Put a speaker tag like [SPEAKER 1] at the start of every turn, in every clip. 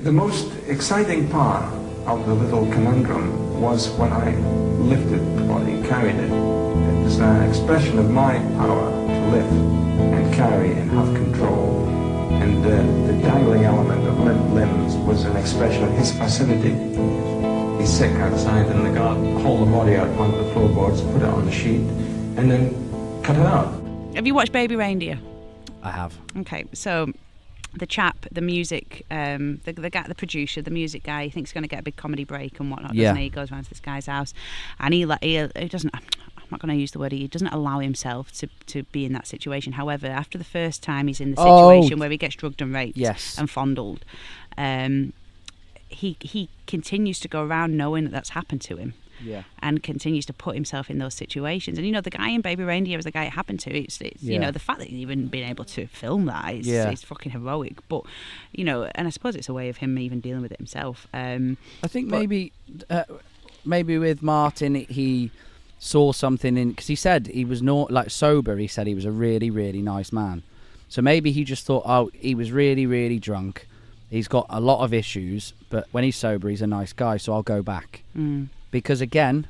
[SPEAKER 1] The most exciting part of the little conundrum was when I lifted the body, carried it. It was an expression of my power to lift and carry and have control. And the dangling element of limp limbs was an expression of his passivity. He's sick outside, and the guard hauled the body out onto the floorboards, put it on the sheet, and then cut it out.
[SPEAKER 2] Have you watched Baby Reindeer?
[SPEAKER 3] I have.
[SPEAKER 2] Okay, so the chap, the music, the guy, the producer, the music guy, he thinks he's going to get a big comedy break and whatnot, doesn't he? He goes around to this guy's house, and he doesn't. I'm not going to use the word. He doesn't allow himself to be in that situation. However, after the first time he's in the situation where he gets drugged and raped and fondled, he continues to go around knowing that that's happened to him.
[SPEAKER 3] Yeah.
[SPEAKER 2] And continues to put himself in those situations. And, the guy in Baby Reindeer was the guy it happened to. It's the fact that he's even been able to film that is fucking heroic. But, and I suppose it's a way of him even dealing with it himself.
[SPEAKER 3] I think maybe with Martin, he saw something in, because he said he was not like sober. He said he was a really, really nice man. So maybe he just thought, he was really, really drunk. He's got a lot of issues, but when he's sober, he's a nice guy. So I'll go back. Because again,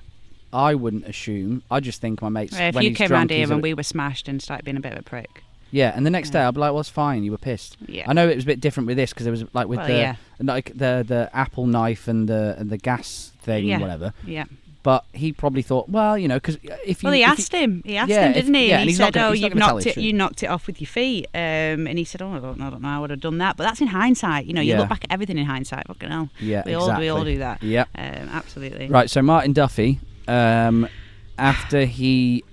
[SPEAKER 3] I wouldn't assume. I just think my mates.
[SPEAKER 2] If
[SPEAKER 3] when
[SPEAKER 2] you
[SPEAKER 3] he's
[SPEAKER 2] came
[SPEAKER 3] drunk,
[SPEAKER 2] around here and we were smashed and started being a bit of a prick.
[SPEAKER 3] Yeah, and the next day I'd be like, "Well, it's fine. You were pissed."
[SPEAKER 2] Yeah.
[SPEAKER 3] I know it was a bit different with this because it was like with the apple knife and the gas thing, whatever.
[SPEAKER 2] Yeah.
[SPEAKER 3] But he probably thought, well, because if you...
[SPEAKER 2] Well, he asked him, didn't he?
[SPEAKER 3] Yeah,
[SPEAKER 2] and he said,
[SPEAKER 3] you
[SPEAKER 2] knocked it off with your feet. And he said, I don't know, I would have done that. But that's in hindsight. You look back at everything in hindsight. Fucking hell.
[SPEAKER 3] Yeah,
[SPEAKER 2] we all do that.
[SPEAKER 3] Yeah.
[SPEAKER 2] Absolutely.
[SPEAKER 3] Right, so Martin Duffy, after he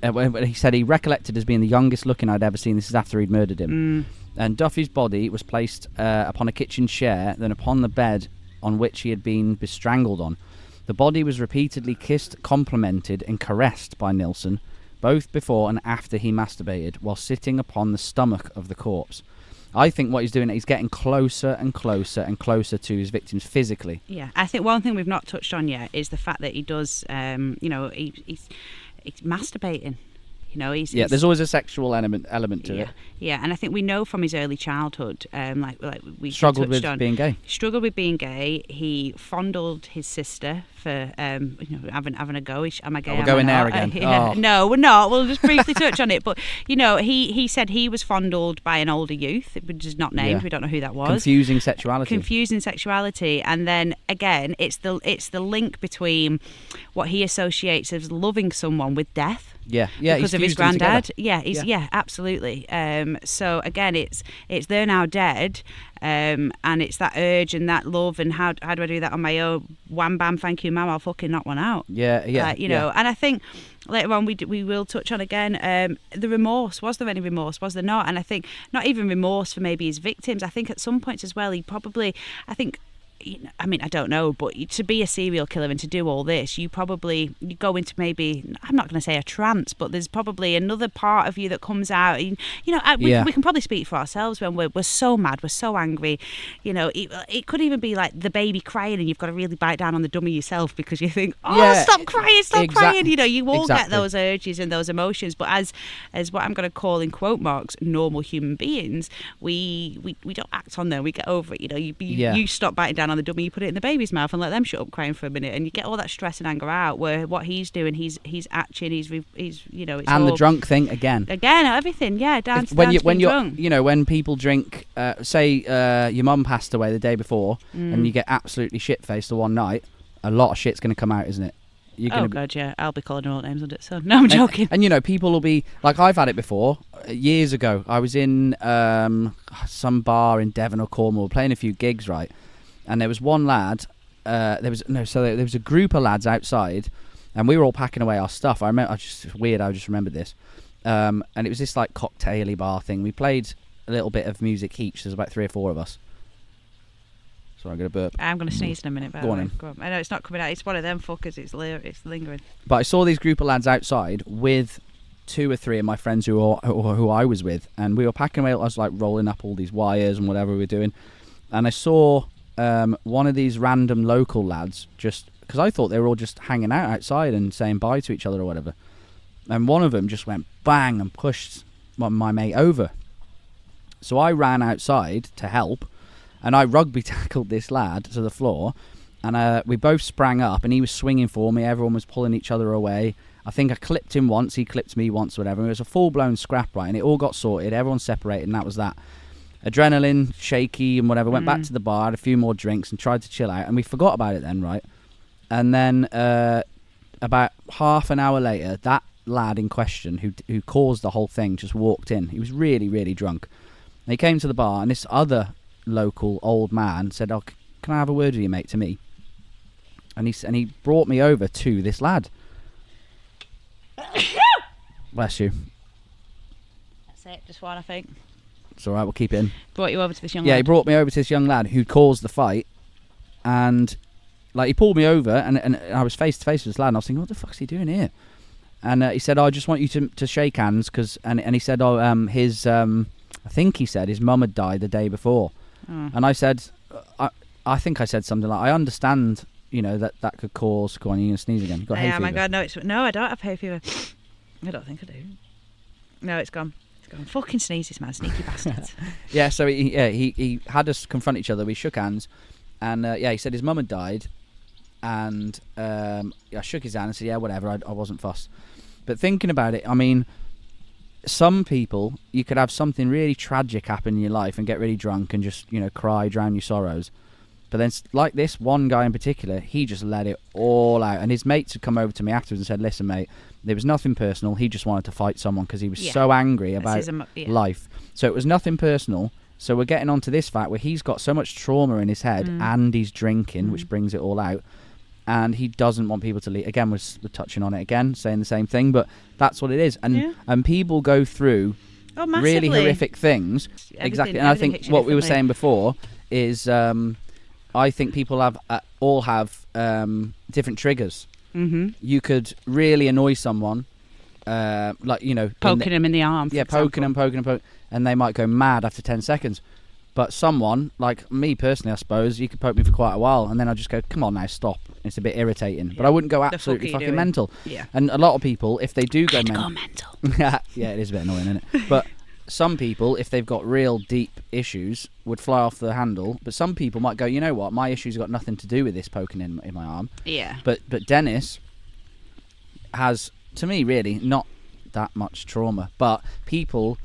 [SPEAKER 3] said he recollected as being the youngest looking I'd ever seen. This is after he'd murdered him. And Duffy's body was placed upon a kitchen chair, then upon the bed on which he had been bestrangled on. The body was repeatedly kissed, complimented and caressed by Nilsen, both before and after he masturbated, while sitting upon the stomach of the corpse. I think what he's doing is getting closer and closer and closer to his victims physically.
[SPEAKER 2] Yeah, I think one thing we've not touched on yet is the fact that he does, he's masturbating.
[SPEAKER 3] There's always a sexual element to it.
[SPEAKER 2] Yeah, and I think we know from his early childhood, like we
[SPEAKER 3] struggled with being gay.
[SPEAKER 2] Struggled with being gay. He fondled his sister for having a go. Am I gay?
[SPEAKER 3] We're going there again.
[SPEAKER 2] No, we're not. We'll just briefly touch on it. But he said he was fondled by an older youth, which is not named. We don't know who that was.
[SPEAKER 3] Confusing sexuality.
[SPEAKER 2] And then again, it's the link between what he associates as loving someone with death.
[SPEAKER 3] Yeah,
[SPEAKER 2] because of his granddad. Yeah, absolutely. So again, it's they're now dead, and it's that urge and that love and how do I do that on my own? Wham bam, thank you, ma'am. I'll fucking knock one out.
[SPEAKER 3] Yeah.
[SPEAKER 2] And I think later on we will touch on again the remorse. Was there any remorse? Was there not? And I think not even remorse for maybe his victims. I think at some points as well, he probably. I don't know, but to be a serial killer and to do all this, you go into maybe, I'm not going to say a trance, but there's probably another part of you that comes out. We can probably speak for ourselves when we're so mad, we're so angry. It could even be like the baby crying and you've got to really bite down on the dummy yourself because you think, stop crying. You all get those urges and those emotions, but as what I'm going to call in quote marks normal human beings, we don't act on them. We get over it. You stop biting down on the dummy, you put it in the baby's mouth and let them shut up crying for a minute, and you get all that stress and anger out. Where what he's doing, he's acting, he's it's
[SPEAKER 3] and
[SPEAKER 2] all,
[SPEAKER 3] the drunk thing again
[SPEAKER 2] everything. When
[SPEAKER 3] you're
[SPEAKER 2] drunk.
[SPEAKER 3] When people drink, say your mum passed away the day before, and you get absolutely shit faced the one night, a lot of shit's going to come out, isn't it?
[SPEAKER 2] God, yeah. I'll be calling her all names on it. So no, I'm joking.
[SPEAKER 3] And people will be like, I've had it before. Years ago, I was in some bar in Devon or Cornwall playing a few gigs, right? And there was one lad. There was a group of lads outside, and we were all packing away our stuff. I just remembered this. And it was this like cocktaily bar thing. We played a little bit of music each. There's about 3 or 4 of us. Sorry, I'm going to burp.
[SPEAKER 2] I'm going to sneeze in a minute.
[SPEAKER 3] Go on.
[SPEAKER 2] I know it's not coming out. It's one of them fuckers. It's lingering.
[SPEAKER 3] But I saw these group of lads outside with 2 or 3 of my friends who I was with, and we were packing away. I was like rolling up all these wires and whatever we were doing, and I saw one of these random local lads, just because I thought they were all just hanging out outside and saying bye to each other or whatever, and one of them just went bang and pushed my mate over. So I ran outside to help, And I rugby tackled this lad to the floor, and we both sprang up, and he was swinging for me. Everyone was pulling each other away. I think I clipped him once, he clipped me once, whatever. It was a full-blown scrap, right? And it all got sorted. Everyone separated, and that was that. Adrenaline, shaky, and whatever. Went back to the bar, had a few more drinks, and tried to chill out. And we forgot about it then, right? And then about half an hour later, that lad in question who caused the whole thing just walked in. He was really, really drunk. And he came to the bar, and this other local old man said, "Oh, can I have a word with you, mate?" to me. And he brought me over to this lad. Bless you.
[SPEAKER 2] That's it, just one, I think.
[SPEAKER 3] It's all right, we'll keep it in.
[SPEAKER 2] Brought you over to this young lad?
[SPEAKER 3] Yeah, he brought me over to this young lad who caused the fight, and like he pulled me over, and I was face to face with this lad, and I was thinking, what the fuck's he doing here? And he said, "Oh, I just want you to shake hands," and he said, "Oh, I think he said his mum had died the day before." And I said, I think I said something like, "I understand, that could cause." Go on, you're gonna sneeze again. You got hay fever.
[SPEAKER 2] Oh my God, no, I don't have hay fever. I don't think I do. No, it's gone. Fucking sneezes, man, sneaky bastard.
[SPEAKER 3] Yeah, so he had us confront each other. We shook hands, and he said his mum had died, and I shook his hand and said, "Yeah, whatever, I wasn't fussed." But thinking about it, I mean, some people, you could have something really tragic happen in your life and get really drunk and just cry, drown your sorrows. But then, like this one guy in particular, he just let it all out. And his mates had come over to me afterwards and said, "Listen, mate, there was nothing personal. He just wanted to fight someone because he was so angry about life. So it was nothing personal." So we're getting onto this fact where he's got so much trauma in his head and he's drinking, which brings it all out. And he doesn't want people to leave. Again, we're touching on it again, saying the same thing, but that's what it is. And people go through really horrific things. Exactly. And I think what we were saying before is... I think people all have different triggers. Mm-hmm. You could really annoy someone,
[SPEAKER 2] poking them in the arm.
[SPEAKER 3] Yeah, poking them, and they might go mad after 10 seconds. But someone like me personally, I suppose, you could poke me for quite a while, and then I just go, "Come on now, stop." It's a bit irritating, but I wouldn't go absolutely fucking mental. Yeah. And a lot of people, if they do go mental, yeah, it is a bit annoying, isn't it? But some people, if they've got real deep issues, would fly off the handle. But some people might go, "You know what? My issues got nothing to do with this poking in my arm." Yeah. But Dennis has, to me, really not that much trauma. But people,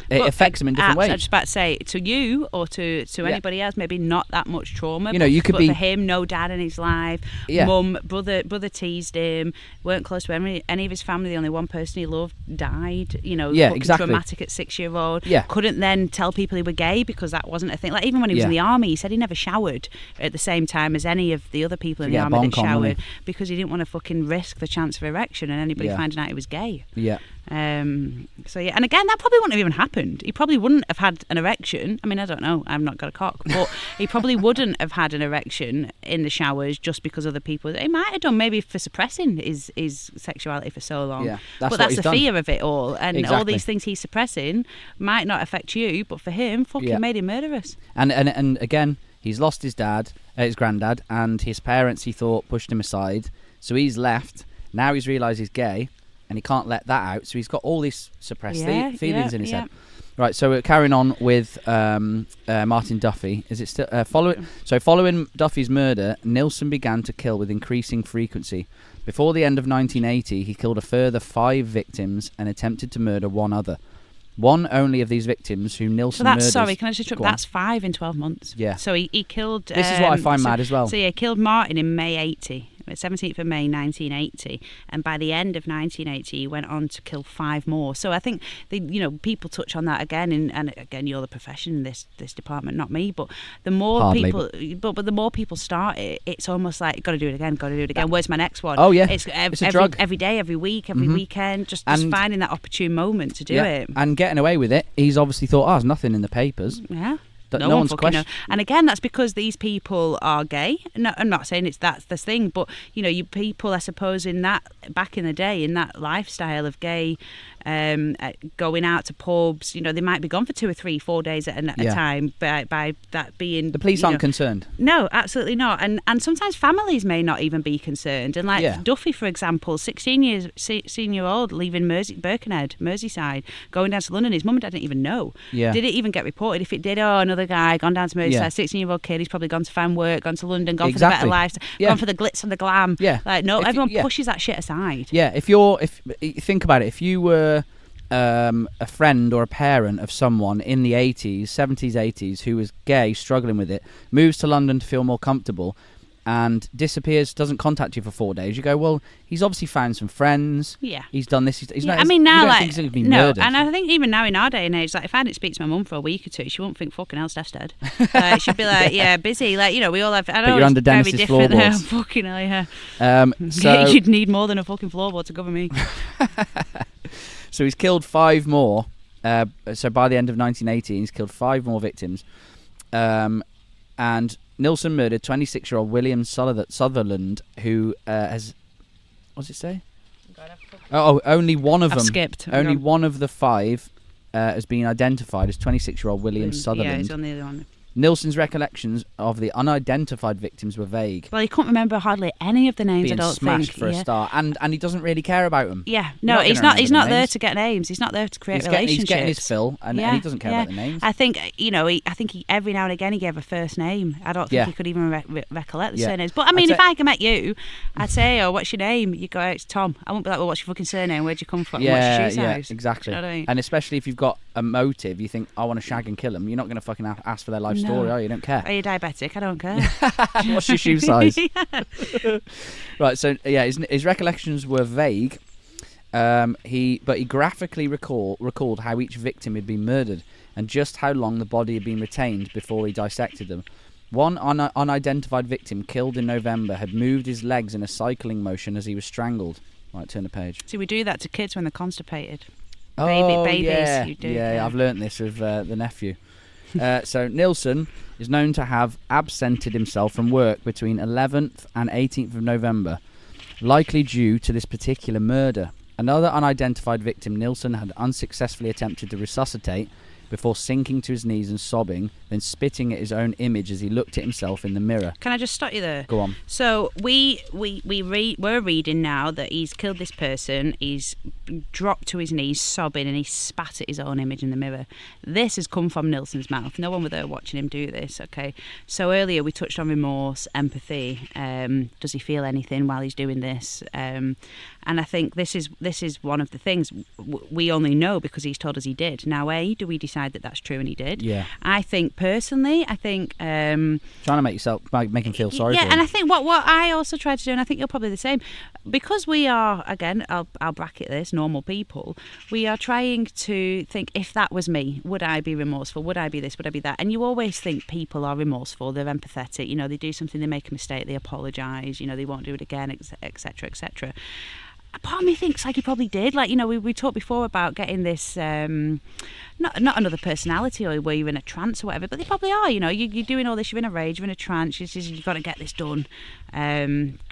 [SPEAKER 3] it affects them in different ways.
[SPEAKER 2] I was just about to say, to you or to anybody else, maybe not that much trauma.
[SPEAKER 3] You could be...
[SPEAKER 2] for him, no dad in his life. Yeah. Mum, brother teased him. Weren't close to any of his family. The only one person he loved died.
[SPEAKER 3] Exactly.
[SPEAKER 2] Traumatic at 6-year-old.
[SPEAKER 3] Yeah.
[SPEAKER 2] Couldn't then tell people he were gay because that wasn't a thing. Like even when he was in the army, he said he never showered at the same time as any of the other people in the army that showered because he didn't want to fucking risk the chance of erection and anybody finding out he was gay.
[SPEAKER 3] Yeah.
[SPEAKER 2] And again, that probably wouldn't have even happened. He probably wouldn't have had an erection. I mean, I don't know, I've not got a cock, but he probably wouldn't have had an erection in the showers just because other people. He might have done, maybe for suppressing his sexuality for so long.
[SPEAKER 3] Yeah,
[SPEAKER 2] that's the fear of it all, and all these things he's suppressing might not affect you, but for him, fucking made him murderous.
[SPEAKER 3] And again, he's lost his granddad, and his parents, he thought, pushed him aside, so he's left. Now he's realised he's gay, and he can't let that out, so he's got all these suppressed feelings in his head. Right, so we're carrying on with Martin Duffy. Is it still following Duffy's murder, Nilsen began to kill with increasing frequency. Before the end of 1980, he killed a further 5 victims and attempted to murder one other. One only of these victims who Nilsen murders...
[SPEAKER 2] Sorry, can I just interrupt? That's 5 in 12 months.
[SPEAKER 3] Yeah.
[SPEAKER 2] So he killed...
[SPEAKER 3] This is what I find mad as well.
[SPEAKER 2] So he killed Martin in May 80. 17th of May 1980, and by the end of 1980 he went on to kill 5 more. So I think people touch on that again, and again, you're the profession in this department, not me, but the more
[SPEAKER 3] Hardly,
[SPEAKER 2] people but the more people start it, it's almost like got to do it again. Where's my next one?
[SPEAKER 3] Oh yeah,
[SPEAKER 2] it's
[SPEAKER 3] a drug.
[SPEAKER 2] Every day, every week, every weekend, just finding that opportune moment to do it
[SPEAKER 3] and getting away with it. He's obviously thought, there's nothing in the papers.
[SPEAKER 2] Yeah.
[SPEAKER 3] No one's questioning.
[SPEAKER 2] And again, that's because these people are gay. No, I'm not saying that's this thing, but you people, I suppose, in that back in the day, in that lifestyle of gay going out to pubs. You know, they might be gone for 2 or 3, 4 days at a time. By that being,
[SPEAKER 3] the police aren't concerned.
[SPEAKER 2] No, absolutely not. And sometimes families may not even be concerned. And like Duffy, for example, 16-year-old leaving Birkenhead, Merseyside, going down to London. His mum and dad didn't even know. Yeah. Did it even get reported? If it did, another guy gone down to Merseyside, 16-year-old kid. He's probably gone to find work, gone to London, gone for the better life, gone for the glitz and the glam. Yeah. Like no, everyone pushes that shit aside.
[SPEAKER 3] Yeah. If think about it, if you were a friend or a parent of someone in the 80s, 70s, 80s who was gay, struggling with it, moves to London to feel more comfortable, and disappears, doesn't contact you for 4 days, you go, well, he's obviously found some friends. Yeah. He's done this. He's not.
[SPEAKER 2] I mean, now,
[SPEAKER 3] you don't
[SPEAKER 2] like,
[SPEAKER 3] think he's going to be murdered.
[SPEAKER 2] And I think even now in our day and age, like, if I didn't speak to my mum for a week or two, she wouldn't think fucking hell, Steph's dead. She'd be like, busy. Like, you know, we all have. I know,
[SPEAKER 3] but you're under Dennis's floorboards.
[SPEAKER 2] Fucking hell, yeah.
[SPEAKER 3] So
[SPEAKER 2] you'd need more than a fucking floorboard to cover me.
[SPEAKER 3] So he's killed 5 more. So by the end of 1918, he's killed 5 more victims. And Nilsen murdered 26-year-old William Sutherland, who has... What does it say? Only one of them.
[SPEAKER 2] Skipped.
[SPEAKER 3] Only one of the 5 has been identified as 26-year-old William Sutherland.
[SPEAKER 2] Yeah, he's on the other one.
[SPEAKER 3] Nilsen's recollections of the unidentified victims were vague.
[SPEAKER 2] Well, he couldn't remember hardly any of the names.
[SPEAKER 3] Being
[SPEAKER 2] I don't
[SPEAKER 3] smashed
[SPEAKER 2] think
[SPEAKER 3] for a start, and he doesn't really care about them.
[SPEAKER 2] Yeah, no, he's not. He's not there to get names. He's not there to create relationships.
[SPEAKER 3] He's getting his fill, and he doesn't care about the names.
[SPEAKER 2] I think he every now and again he gave a first name. I don't think he could even recollect the surnames. But I mean, if I met you, I'd say, "Oh, what's your name?" You go, "It's Tom." I wouldn't be like, "Well, what's your fucking surname? Where'd you come from? What's your shoe size?"
[SPEAKER 3] Exactly.
[SPEAKER 2] You know what I mean?
[SPEAKER 3] And especially if you've got a motive, you think, "I want to shag and kill them." You're not going to fucking ask for their life story, are you? You don't care.
[SPEAKER 2] Are you diabetic? I don't care.
[SPEAKER 3] What's your shoe size? Right, so his recollections were vague. He graphically recalled how each victim had been murdered and just how long the body had been retained before he dissected them. One unidentified victim killed in November had moved his legs in a cycling motion as he was strangled. Right, turn the page.
[SPEAKER 2] See, we do that to kids when they're constipated.
[SPEAKER 3] Babies,
[SPEAKER 2] you do.
[SPEAKER 3] Yeah, I've learnt this with the nephew. So Nilsen is known to have absented himself from work between 11th and 18th of November, likely due to this particular murder. Another unidentified victim Nilsen had unsuccessfully attempted to resuscitate before sinking to his knees and sobbing, then spitting at his own image as he looked at himself in the mirror.
[SPEAKER 2] Can I just stop you there?
[SPEAKER 3] Go on.
[SPEAKER 2] So we're reading now that he's killed this person, he's dropped to his knees sobbing, and he spat at his own image in the mirror. This has come from Nilsen's mouth. No one was there watching him do this, okay? So earlier we touched on remorse, empathy. Does he feel anything while he's doing this? And I think this is one of the things we only know because he's told us he did. Now, do we decide that that's true and he did? Yeah. I think personally, trying
[SPEAKER 3] to make him feel sorry for him.
[SPEAKER 2] Yeah, and I think what I also try to do, and I think you're probably the same, because we are, again, I'll bracket this, normal people, we are trying to think, if that was me, would I be remorseful? Would I be this? Would I be that? And you always think people are remorseful, they're empathetic, you know, they do something, they make a mistake, they apologise, you know, they won't do it again, etc., etc. Part of me thinks like he probably did. Like, you know, we talked before about getting this, not another personality or where you're in a trance or whatever, but they probably are, you know. You're doing all this, you're in a rage, you're in a trance, you've got to get this done,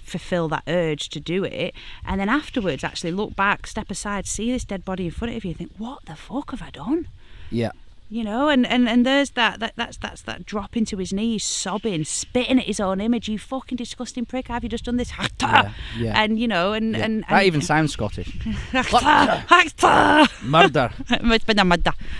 [SPEAKER 2] fulfill that urge to do it, and then afterwards actually look back, step aside, see this dead body in front of you, think, what the fuck have I done? Yeah. You know, and there's that's that drop into his knees, sobbing, spitting at his own image. You fucking disgusting prick! Have you just done this? Yeah. And you know, and
[SPEAKER 3] that even sounds Scottish.
[SPEAKER 2] Murder.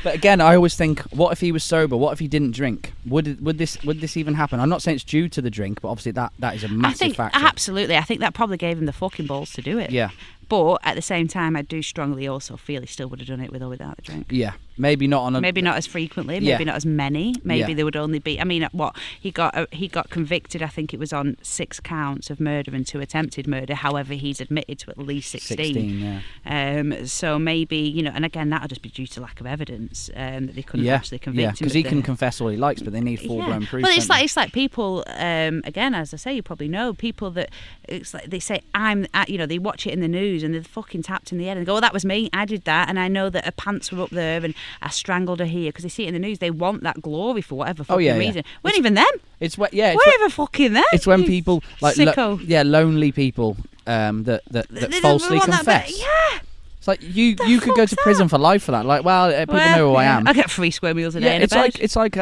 [SPEAKER 3] But again, I always think, what if he was sober? What if he didn't drink? Would this even happen? I'm not saying it's due to the drink, but obviously that is a massive factor.
[SPEAKER 2] Absolutely, I think that probably gave him the fucking balls to do it. Yeah. But at the same time, I do strongly also feel he still would have done it with or without the drink. Yeah,
[SPEAKER 3] maybe not
[SPEAKER 2] as frequently, maybe not as many. Maybe there would only be. I mean, he got convicted. I think it was on 6 counts of murder and 2 attempted murder. However, he's admitted to at least 16. So maybe, you know, and again, that'll just be due to lack of evidence that they couldn't actually convict him.
[SPEAKER 3] Because he can confess all he likes, but they need full-blown proof.
[SPEAKER 2] Well, it's like people. Again, as I say, you probably know people that it's like they say they watch it in the news and they're fucking tapped in the head and go, "Oh, that was me. I did that, and I know that her pants were up there and I strangled her here," because they see it in the news. They want that glory for whatever fucking reason. Weren't even them. We're even fucking them.
[SPEAKER 3] It's when people like lonely people that falsely confess. It's like you could go to prison for life for that. Like, well, people know who I am.
[SPEAKER 2] I get 3 square meals a day in a bed.
[SPEAKER 3] It's like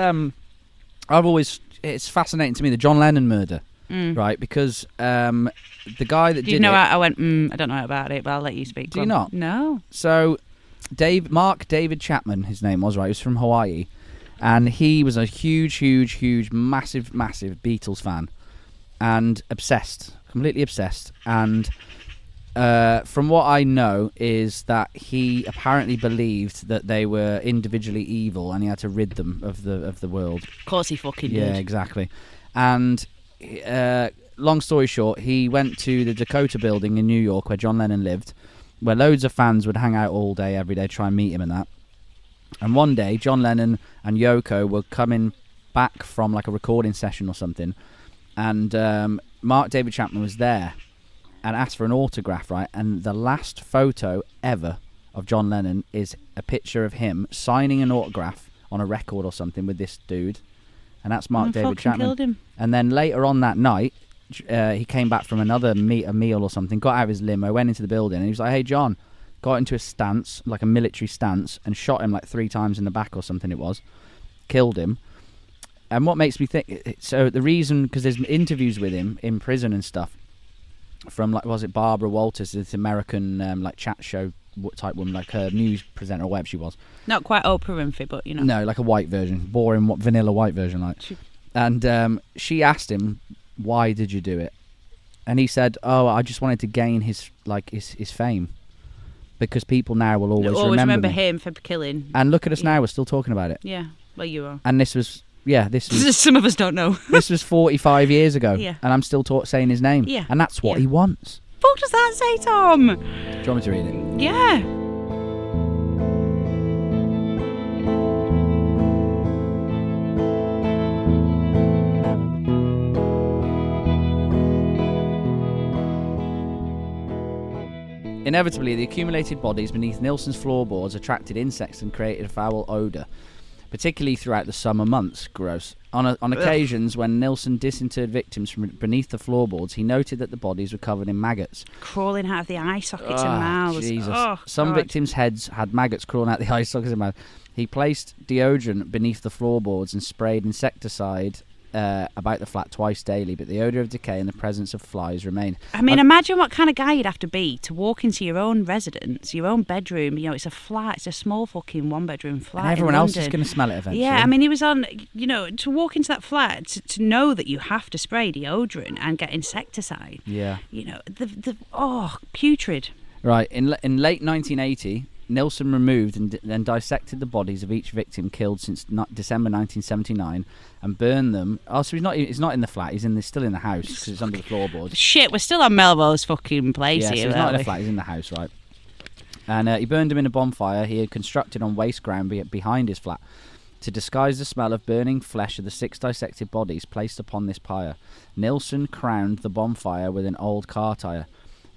[SPEAKER 3] it's fascinating to me, the John Lennon murder, right? because the guy that did it.
[SPEAKER 2] I went. I don't know about it, but I'll let you speak.
[SPEAKER 3] Do you not?
[SPEAKER 2] No.
[SPEAKER 3] So, Mark David Chapman, his name was, right? He was from Hawaii, and he was a huge, massive Beatles fan, and completely obsessed. And from what I know is that he apparently believed that they were individually evil, and he had to rid them of the world.
[SPEAKER 2] Of course, he fucking did.
[SPEAKER 3] Yeah, exactly. And long story short, he went to the Dakota Building in New York, where John Lennon lived, where loads of fans would hang out all day, every day, try and meet him and that. And one day, John Lennon and Yoko were coming back from like a recording session or something, and Mark David Chapman was there and asked for an autograph, right? And the last photo ever of John Lennon is a picture of him signing an autograph on a record or something with this dude, and that's Mark David Chapman.
[SPEAKER 2] Killed him.
[SPEAKER 3] And then later on that night, he came back from a meal or something, got out of his limo, went into the building, and he was like, "Hey, John," got into a stance, like a military stance, and shot him like 3 times in the back or something it was, killed him. And what makes me think, so the reason, because there's interviews with him in prison and stuff, from like, was it Barbara Walters, this American like chat show type woman, like her news presenter or whatever she was.
[SPEAKER 2] Not quite Oprah Winfrey, but you know.
[SPEAKER 3] No, like a white version, boring vanilla white version, like. And she asked him, "Why did you do it?" And he said, "Oh, I just wanted to gain his fame, because people now will always remember me.
[SPEAKER 2] him for killing."
[SPEAKER 3] And look at us now, we're still talking about it.
[SPEAKER 2] Yeah, well, you are.
[SPEAKER 3] And this was.
[SPEAKER 2] Some of us don't know.
[SPEAKER 3] This was 45 years ago,
[SPEAKER 2] yeah.
[SPEAKER 3] And I'm still saying his name.
[SPEAKER 2] Yeah.
[SPEAKER 3] And that's what he wants.
[SPEAKER 2] What does that say, Tom?
[SPEAKER 3] Do you want me to read it?
[SPEAKER 2] Yeah.
[SPEAKER 3] Inevitably, the accumulated bodies beneath Nilsen's floorboards attracted insects and created a foul odour, particularly throughout the summer months. Gross. On occasions when Nilsen disinterred victims from beneath the floorboards, he noted that the bodies were covered in maggots.
[SPEAKER 2] Crawling out of the eye sockets and mouths.
[SPEAKER 3] Jesus.
[SPEAKER 2] Oh,
[SPEAKER 3] Some
[SPEAKER 2] God.
[SPEAKER 3] victims' heads had maggots crawling out the eye sockets and mouth. He placed deodorant beneath the floorboards and sprayed insecticide about the flat twice daily, but the odour of decay and the presence of flies remained.
[SPEAKER 2] I mean, imagine what kind of guy you'd have to be to walk into your own residence, your own bedroom. You know, it's a flat, it's a small fucking 1-bedroom flat.
[SPEAKER 3] And everyone else
[SPEAKER 2] in
[SPEAKER 3] is going to smell it eventually.
[SPEAKER 2] Yeah, I mean, he was on, you know, to walk into that flat, to know that you have to spray deodorant and get insecticide.
[SPEAKER 3] Yeah.
[SPEAKER 2] You know, putrid.
[SPEAKER 3] Right, in late 1980, Nilsen removed and then dissected the bodies of each victim killed since December 1979 and burned them. Oh, so he's not in the flat. He's still in the house because it's under the floorboards.
[SPEAKER 2] Shit, we're still on Melrose fucking place
[SPEAKER 3] here.
[SPEAKER 2] here.
[SPEAKER 3] So he's not in the flat. He's in the house, right? And he burned them in a bonfire he had constructed on waste ground behind his flat to disguise the smell of burning flesh of the 6 dissected bodies placed upon this pyre. Nilsen crowned the bonfire with an old car tyre.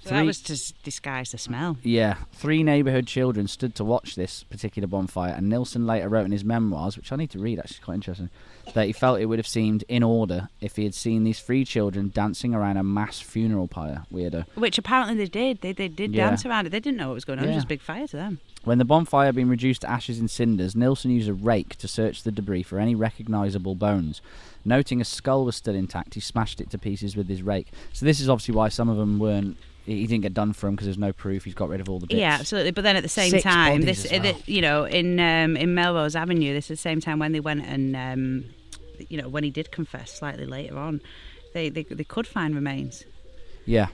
[SPEAKER 2] So that was to disguise the smell.
[SPEAKER 3] Yeah. 3 neighbourhood children stood to watch this particular bonfire, and Nilsen later wrote in his memoirs, which I need to read, actually, quite interesting, that he felt it would have seemed in order if he had seen these 3 children dancing around a mass funeral pyre. Weirdo. Which
[SPEAKER 2] apparently they did. They did dance around it. They didn't know what was going on. It was just a big fire to them.
[SPEAKER 3] When the bonfire had been reduced to ashes and cinders, Nilsen used a rake to search the debris for any recognisable bones. Noting a skull was still intact, he smashed it to pieces with his rake. So this is obviously why some of them weren't. He didn't get done for him because there's no proof. He's got rid of all the bits.
[SPEAKER 2] Yeah, absolutely. But then at the same
[SPEAKER 3] 6
[SPEAKER 2] time,
[SPEAKER 3] bodies as well.
[SPEAKER 2] you know, in Melrose Avenue, this is the same time when they went and, you know, when he did confess slightly later on, they could find remains.
[SPEAKER 3] Yeah.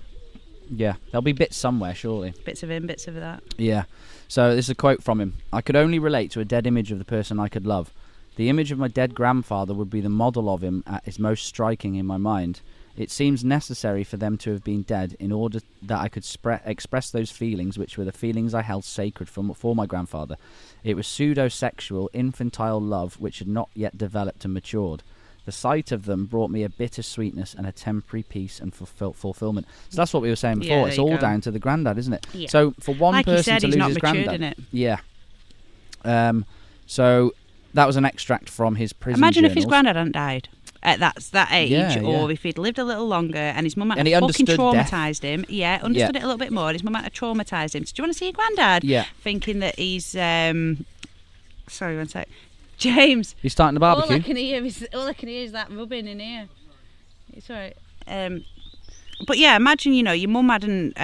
[SPEAKER 3] There'll be bits somewhere, surely.
[SPEAKER 2] Bits of him, bits of that.
[SPEAKER 3] Yeah. So this is a quote from him. "I could only relate to a dead image of the person I could love. The image of my dead grandfather would be the model of him at his most striking in my mind. It seems necessary for them to have been dead in order that I could express those feelings, which were the feelings I held sacred for my grandfather. It was pseudo-sexual, infantile love which had not yet developed and matured. The sight of them brought me a bitter sweetness and a temporary peace and fulfillment." So that's what we were saying before.
[SPEAKER 2] Yeah,
[SPEAKER 3] it's all down to the granddad, isn't it?
[SPEAKER 2] Yeah.
[SPEAKER 3] So for one
[SPEAKER 2] like
[SPEAKER 3] person
[SPEAKER 2] said,
[SPEAKER 3] to
[SPEAKER 2] he's
[SPEAKER 3] lose
[SPEAKER 2] not
[SPEAKER 3] his
[SPEAKER 2] matured,
[SPEAKER 3] granddad,
[SPEAKER 2] innit?
[SPEAKER 3] Yeah. So that was an extract from his prison
[SPEAKER 2] Imagine
[SPEAKER 3] journals.
[SPEAKER 2] if his granddad hadn't died. at that age,
[SPEAKER 3] Yeah,
[SPEAKER 2] or if he'd lived a little longer and his mum had
[SPEAKER 3] And he
[SPEAKER 2] fucking
[SPEAKER 3] understood
[SPEAKER 2] traumatised him. Yeah, understood it a little bit more. And his mum had traumatised him. So do you want to see your granddad?
[SPEAKER 3] Yeah.
[SPEAKER 2] Thinking that he's sorry, one sec. James.
[SPEAKER 3] He's starting the barbecue.
[SPEAKER 2] All I can hear is that rubbing in here. It's all right. But yeah, imagine, your mum hadn't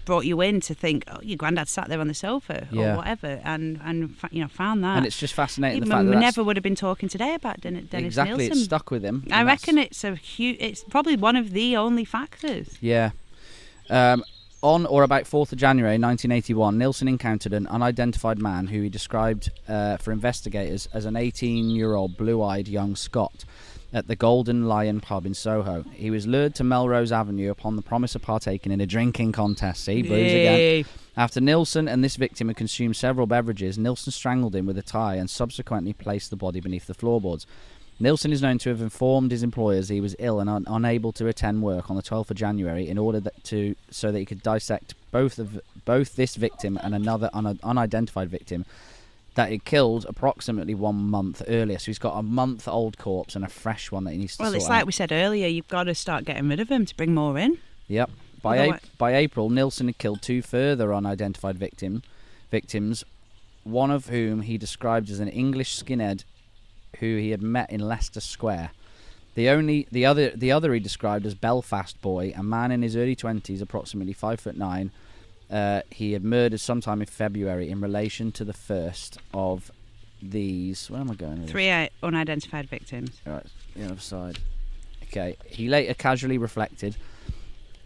[SPEAKER 2] brought you in to think, oh, your granddad sat there on the sofa or whatever, and found that.
[SPEAKER 3] And it's just fascinating the fact
[SPEAKER 2] we
[SPEAKER 3] that
[SPEAKER 2] never would have been talking today about Dennis
[SPEAKER 3] exactly,
[SPEAKER 2] Nilsen.
[SPEAKER 3] it's stuck with him.
[SPEAKER 2] I reckon it's it's probably one of the only factors.
[SPEAKER 3] Yeah. On or about 4th of January 1981, Nilsen encountered an unidentified man who he described for investigators as an 18-year-old blue-eyed young Scot at the Golden Lion pub in Soho. He was lured to Melrose Avenue upon the promise of partaking in a drinking contest. See, booze again. After Nilsen and this victim had consumed several beverages, Nilsen strangled him with a tie and subsequently placed the body beneath the floorboards. Nilsen is known to have informed his employers he was ill and unable to attend work on the 12th of January in order so that he could dissect both this victim and another unidentified victim that he killed approximately 1 month earlier. So he's got a month-old corpse and a fresh one that he needs to sort out.
[SPEAKER 2] Well, it's like we said earlier, you've got to start getting rid of them to bring more in.
[SPEAKER 3] Yep. By April, Nilsen had killed 2 further unidentified victims, one of whom he described as an English skinhead who he had met in Leicester Square. The other he described as Belfast Boy, a man in his early 20s, approximately 5'9". He had murdered sometime in February in relation to the first of these. Where am I going with
[SPEAKER 2] 3 unidentified victims.
[SPEAKER 3] Right, the other side. Okay. He later casually reflected,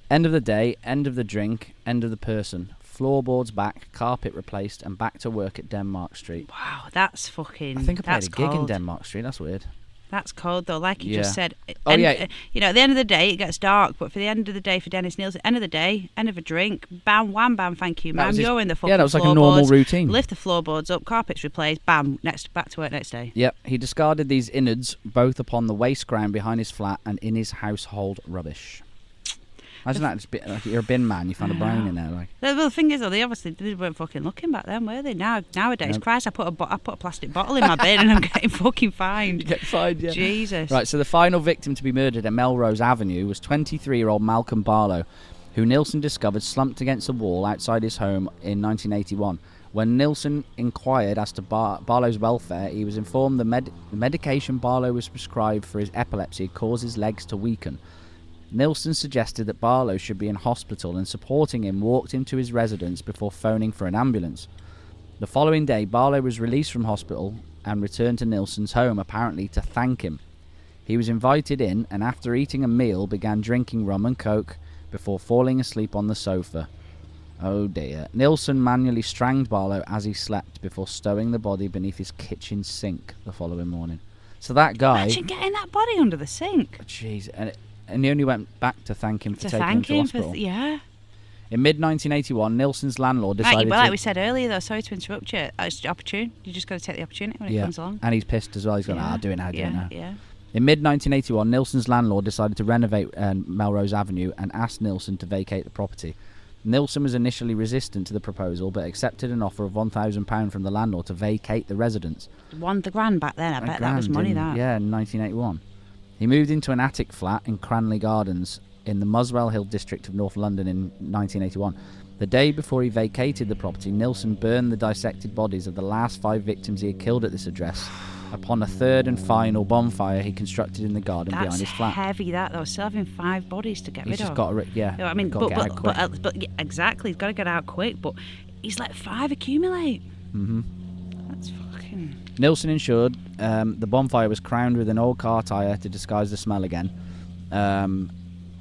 [SPEAKER 3] end of the day, end of the drink, end of the person. Floorboards back, carpet replaced, and back to work at Denmark Street.
[SPEAKER 2] Wow, that's fucking...
[SPEAKER 3] I think I played
[SPEAKER 2] that's
[SPEAKER 3] a gig
[SPEAKER 2] cold.
[SPEAKER 3] in Denmark Street. That's weird.
[SPEAKER 2] That's cold, though. Like you just said.
[SPEAKER 3] Oh, yeah.
[SPEAKER 2] At the end of the day, it gets dark. But for the end of the day, for Dennis Nilsen, end of the day, end of a drink, bam, wham, bam, thank you, ma'am. You're in the fucking
[SPEAKER 3] that was like a normal routine.
[SPEAKER 2] Lift the floorboards up, carpets replaced, bam, back to work next day.
[SPEAKER 3] Yep. He discarded these innards both upon the waste ground behind his flat and in his household rubbish. Imagine that, just like you're a bin man, you found a brain in there. Like.
[SPEAKER 2] Well, the thing is, though, they weren't fucking looking back then, were they? Nowadays, Christ, I put a plastic bottle in my bin and I'm getting fucking fined.
[SPEAKER 3] You get fined, yeah.
[SPEAKER 2] Jesus.
[SPEAKER 3] Right, so the final victim to be murdered at Melrose Avenue was 23-year-old Malcolm Barlow, who Nilsen discovered slumped against a wall outside his home in 1981. When Nilsen inquired as to Barlow's welfare, he was informed the medication Barlow was prescribed for his epilepsy had caused his legs to weaken. Nilsen suggested that Barlow should be in hospital and, supporting him, walked him to his residence before phoning for an ambulance. The following day, Barlow was released from hospital and returned to Nilsen's home, apparently to thank him. He was invited in and, after eating a meal, began drinking rum and coke before falling asleep on the sofa. Oh dear. Nilsen manually strangled Barlow as he slept before stowing the body beneath his kitchen sink the following morning. So that guy...
[SPEAKER 2] Imagine getting that body under the sink.
[SPEAKER 3] Jeez, and he only went back to thank him for taking him to hospital.
[SPEAKER 2] Yeah.
[SPEAKER 3] In mid-1981, Nilsen's landlord decided
[SPEAKER 2] like we said earlier, though, sorry to interrupt you, it's opportune. You just got to take the opportunity when it comes along.
[SPEAKER 3] And he's pissed as well. He's gone, do it now, do it now.
[SPEAKER 2] Yeah.
[SPEAKER 3] In mid-1981, Nilsen's landlord decided to renovate Melrose Avenue and asked Nilsen to vacate the property. Nilsen was initially resistant to the proposal, but accepted an offer of £1,000 from the landlord to vacate the residence.
[SPEAKER 2] The grand back then, I bet that was money, that.
[SPEAKER 3] Yeah, in 1981. He moved into an attic flat in Cranley Gardens in the Muswell Hill district of North London in 1981. The day before he vacated the property, Nilsen burned the dissected bodies of the last 5 victims he had killed at this address upon a third and final bonfire he constructed in the garden behind his flat.
[SPEAKER 2] That's heavy, that, though. Still having 5 bodies to get rid of.
[SPEAKER 3] He's just got to,
[SPEAKER 2] You know what I mean, but exactly, he's got to get out quick, but he's let 5 accumulate.
[SPEAKER 3] Mm-hmm.
[SPEAKER 2] That's fucking...
[SPEAKER 3] Nilsen ensured the bonfire was crowned with an old car tyre to disguise the smell again.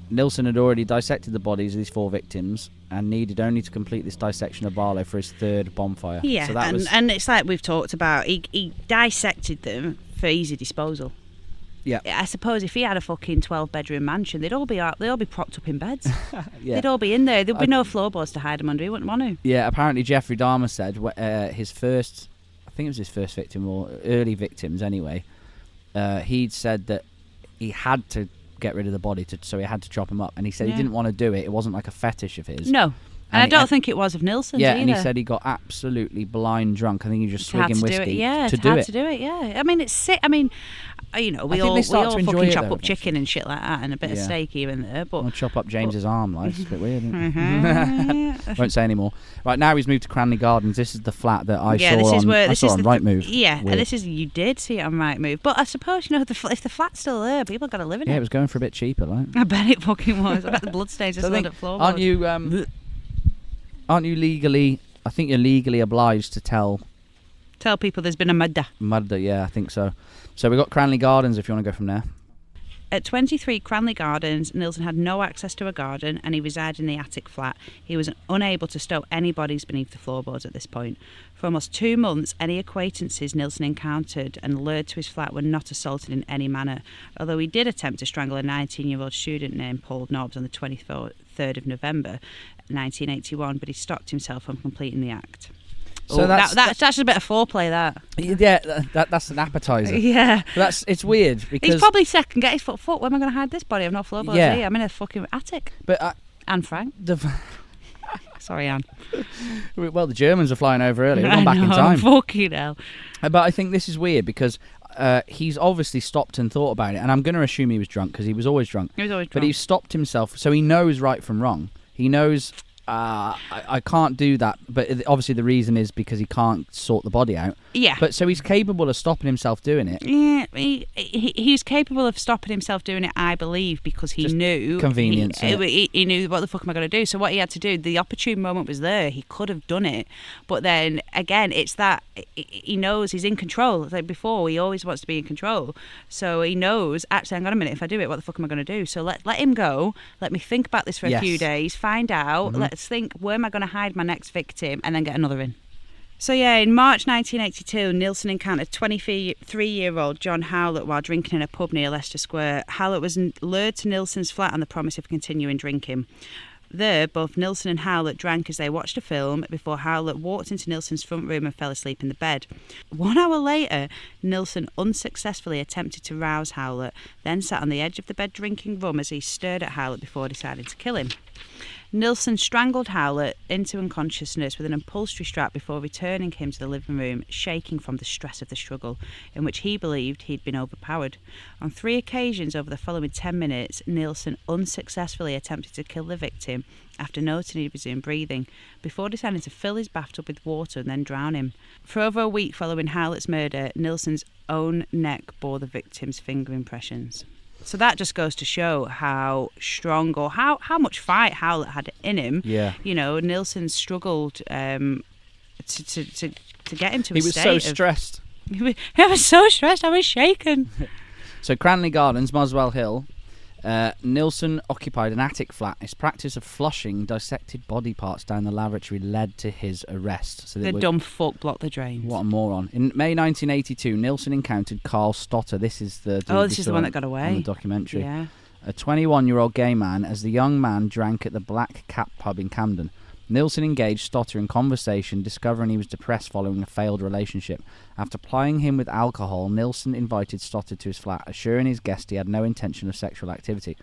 [SPEAKER 3] Nilsen had already dissected the bodies of these 4 victims and needed only to complete this dissection of Barlow for his 3rd bonfire.
[SPEAKER 2] Yeah,
[SPEAKER 3] so that
[SPEAKER 2] and it's like we've talked about, he dissected them for easy disposal.
[SPEAKER 3] Yeah.
[SPEAKER 2] I suppose if he had a fucking 12-bedroom mansion, they'd all be propped up in beds.
[SPEAKER 3] Yeah.
[SPEAKER 2] They'd all be in there. There'd be no floorboards to hide them under. He wouldn't want to.
[SPEAKER 3] Yeah, apparently Jeffrey Dahmer said his first... I think it was his first victim, or early victims anyway, he'd said that he had to get rid of the body, so he had to chop him up. And he said he didn't want to do it. It wasn't like a fetish of his.
[SPEAKER 2] No. And I don't think it was of Nilsen's either.
[SPEAKER 3] And he said he got absolutely blind drunk. I think he just swigging whiskey
[SPEAKER 2] to do it. I mean, it's sick. I mean, you know, we all fucking chop up chicken and shit like that, and a bit of steak here and there. But
[SPEAKER 3] I'll chop up James's arm, like it's a bit weird. Isn't it? Won't say anymore. Right, now he's moved to Cranley Gardens. This is the flat that I saw on Rightmove.
[SPEAKER 2] Yeah, and this is you did see it on Rightmove. But I suppose, you know, if the flat's still there, people got to live in it.
[SPEAKER 3] Yeah, it was going for a bit cheaper, like.
[SPEAKER 2] I bet it fucking was. I bet the bloodstains are still at floorboards.
[SPEAKER 3] Aren't you legally? I think you're legally obliged to tell
[SPEAKER 2] people there's been a murder.
[SPEAKER 3] Yeah, I think so. So we've got Cranley Gardens if you want to go from there.
[SPEAKER 2] At 23 Cranley Gardens, Nilsen had no access to a garden and he resided in the attic flat. He was unable to stow any bodies beneath the floorboards at this point. For almost 2 months, any acquaintances Nilsen encountered and lured to his flat were not assaulted in any manner, although he did attempt to strangle a 19-year-old student named Paul Nobbs on the 23rd of November 1981, but he stopped himself from completing the act. So that's just a bit of foreplay, that.
[SPEAKER 3] Yeah, that's an appetizer.
[SPEAKER 2] Yeah.
[SPEAKER 3] It's weird because...
[SPEAKER 2] He's probably second get his foot. Where am I going to hide this body? I'm not floorboards here. I'm in a fucking attic.
[SPEAKER 3] But
[SPEAKER 2] Anne Frank. Sorry, Anne.
[SPEAKER 3] Well, the Germans are flying over early. We're gone back in time.
[SPEAKER 2] Fucking hell.
[SPEAKER 3] But I think this is weird because... he's obviously stopped and thought about it, and I'm going to assume he was drunk because he was always drunk. But he stopped himself, so he knows right from wrong. He knows I can't do that, but obviously the reason is because he can't sort the body out.
[SPEAKER 2] Yeah.
[SPEAKER 3] But so he's capable of stopping himself doing it.
[SPEAKER 2] Yeah, he's capable of stopping himself doing it, I believe, because he knew
[SPEAKER 3] convenience.
[SPEAKER 2] He knew what the fuck am I going to do. So what he had to do, the opportune moment was there. He could have done it, but then again, it's that he knows he's in control. Like before, he always wants to be in control. So he knows, actually, hang on a minute, if I do it, what the fuck am I going to do? So let him go. Let me think about this for a few days. Find out. Let's think, where am I going to hide my next victim, and then get another in. So yeah, in March 1982, Nilsen encountered 23-year-old John Howlett while drinking in a pub near Leicester Square. Howlett was lured to Nilsen's flat on the promise of continuing drinking. There, both Nilsen and Howlett drank as they watched a film before Howlett walked into Nilsen's front room and fell asleep in the bed. 1 hour later, Nilsen unsuccessfully attempted to rouse Howlett, then sat on the edge of the bed drinking rum as he stared at Howlett before deciding to kill him. Nilsen strangled Howlett into unconsciousness with an upholstery strap before returning him to the living room, shaking from the stress of the struggle, in which he believed he'd been overpowered. On 3 occasions over the following 10 minutes, Nilsen unsuccessfully attempted to kill the victim after noting he'd resumed breathing, before deciding to fill his bathtub with water and then drown him. For over a week following Howlett's murder, Nilsen's own neck bore the victim's finger impressions. So that just goes to show how strong or how much fight Howlett had in him.
[SPEAKER 3] Yeah.
[SPEAKER 2] You know, Nilsen struggled to get him to a state.
[SPEAKER 3] He was so stressed.
[SPEAKER 2] I was so stressed. I was shaken.
[SPEAKER 3] So Cranley Gardens, Moswell Hill. Nilsen occupied an attic flat. His practice of flushing dissected body parts down the lavatory led to his arrest. So
[SPEAKER 2] the dumb fuck blocked the drains.
[SPEAKER 3] What a moron. In May 1982, Nilsen encountered Carl Stotter. This is the
[SPEAKER 2] one that got away.
[SPEAKER 3] On the documentary.
[SPEAKER 2] Yeah.
[SPEAKER 3] A 21-year-old gay man, as the young man drank at the Black Cat pub in Camden. Nilsen engaged Stotter in conversation, discovering he was depressed following a failed relationship. After plying him with alcohol, Nilsen invited Stotter to his flat, assuring his guest he had no intention of sexual activity.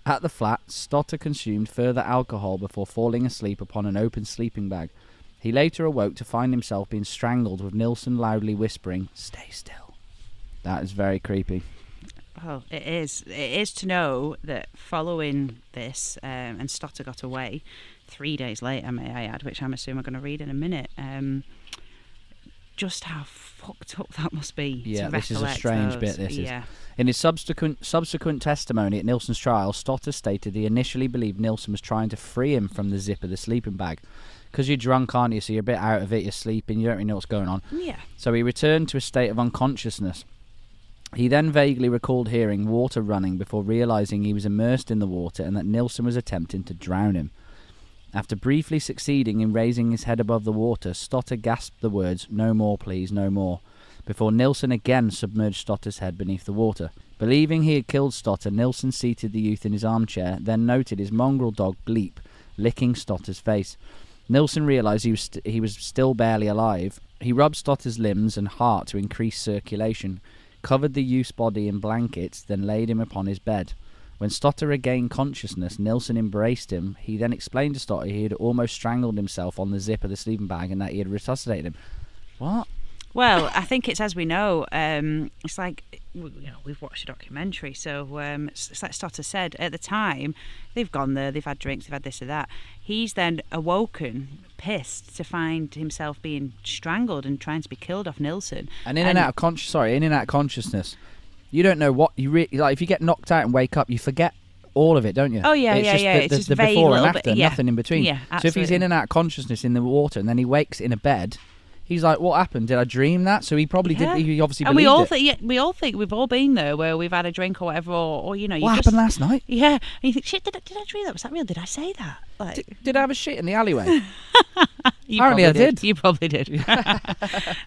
[SPEAKER 3] At the flat, Stotter consumed further alcohol before falling asleep upon an open sleeping bag. He later awoke to find himself being strangled, with Nilsen loudly whispering, "Stay still." That is very creepy.
[SPEAKER 2] Well, it is. It is to know that following this, and Stotter got away 3 days later, may I add, which I'm assuming we're going to read in a minute. Just how fucked up that must be.
[SPEAKER 3] Yeah, this is a strange bit. This is. In his subsequent testimony at Nilsen's trial, Stotter stated he initially believed Nilsen was trying to free him from the zip of the sleeping bag. Because you're drunk, aren't you? So you're a bit out of it. You're sleeping. You don't really know what's going on.
[SPEAKER 2] Yeah.
[SPEAKER 3] So he returned to a state of unconsciousness. He then vaguely recalled hearing water running before realising he was immersed in the water and that Nilsen was attempting to drown him. After briefly succeeding in raising his head above the water, Stotter gasped the words, "No more, please, no more," before Nilsen again submerged Stotter's head beneath the water. Believing he had killed Stotter, Nilsen seated the youth in his armchair, then noted his mongrel dog Bleep licking Stotter's face. Nilsen realised he was still barely alive. He rubbed Stotter's limbs and heart to increase circulation, covered the youth's body in blankets, then laid him upon his bed. When Stotter regained consciousness, Nilsen embraced him. He then explained to Stotter he had almost strangled himself on the zip of the sleeping bag and that he had resuscitated him. What?
[SPEAKER 2] Well, I think it's, as we know, it's like, we've watched a documentary, so it's like Stotter said, at the time, they've gone there, they've had drinks, they've had this or that. He's then awoken, pissed, to find himself being strangled and trying to be killed off Nilsen.
[SPEAKER 3] And in and out of consciousness, you don't know what you really, like, if you get knocked out and wake up, you forget all of it, don't you?
[SPEAKER 2] Oh, yeah,
[SPEAKER 3] it's
[SPEAKER 2] yeah.
[SPEAKER 3] It's just the before and after, nothing in between.
[SPEAKER 2] Yeah, absolutely.
[SPEAKER 3] So if he's in and out of consciousness in the water and then he wakes in a bed, he's like, what happened? Did I dream that? So he probably did. He obviously believed it.
[SPEAKER 2] We all think we've all been there where we've had a drink or whatever, or you know,
[SPEAKER 3] what happened last night?
[SPEAKER 2] Yeah, and you think, shit, did I dream that? Was that real? Did I say that? Like,
[SPEAKER 3] did I have a shit in the alleyway?
[SPEAKER 2] Apparently I did. You probably did.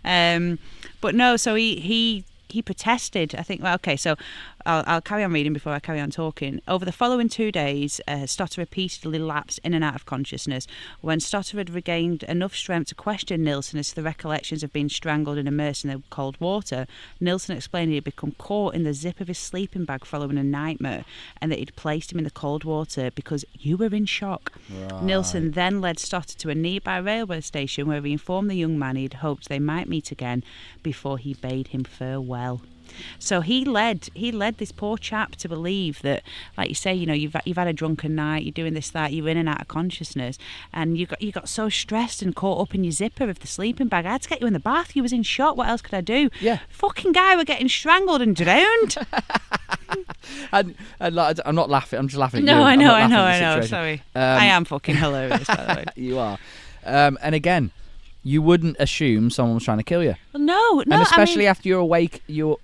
[SPEAKER 2] But no, so he protested. I think. Well, okay, so I'll carry on reading before I carry on talking. Over the following 2 days, Stotter repeatedly lapsed in and out of consciousness. When Stotter had regained enough strength to question Nilsen as to the recollections of being strangled and immersed in the cold water, Nilsen explained he had become caught in the zip of his sleeping bag following a nightmare, and that he'd placed him in the cold water because you were in shock. Right. Nilsen then led Stotter to a nearby railway station where he informed the young man he'd hoped they might meet again before he bade him farewell. So he led this poor chap to believe that, like you say, you know, you've had a drunken night, you're doing this, that, you're in and out of consciousness, and you got so stressed and caught up in your zipper of the sleeping bag. I had to get you in the bath. You was in shock. What else could I do?
[SPEAKER 3] Yeah.
[SPEAKER 2] Fucking guy, we're getting strangled and drowned.
[SPEAKER 3] and like, I'm not laughing. I'm just laughing.
[SPEAKER 2] No,
[SPEAKER 3] at you.
[SPEAKER 2] I know. Sorry, I am fucking hilarious, by the way.
[SPEAKER 3] You are. And again, you wouldn't assume someone was trying to kill you.
[SPEAKER 2] No.
[SPEAKER 3] And especially after you're awake, you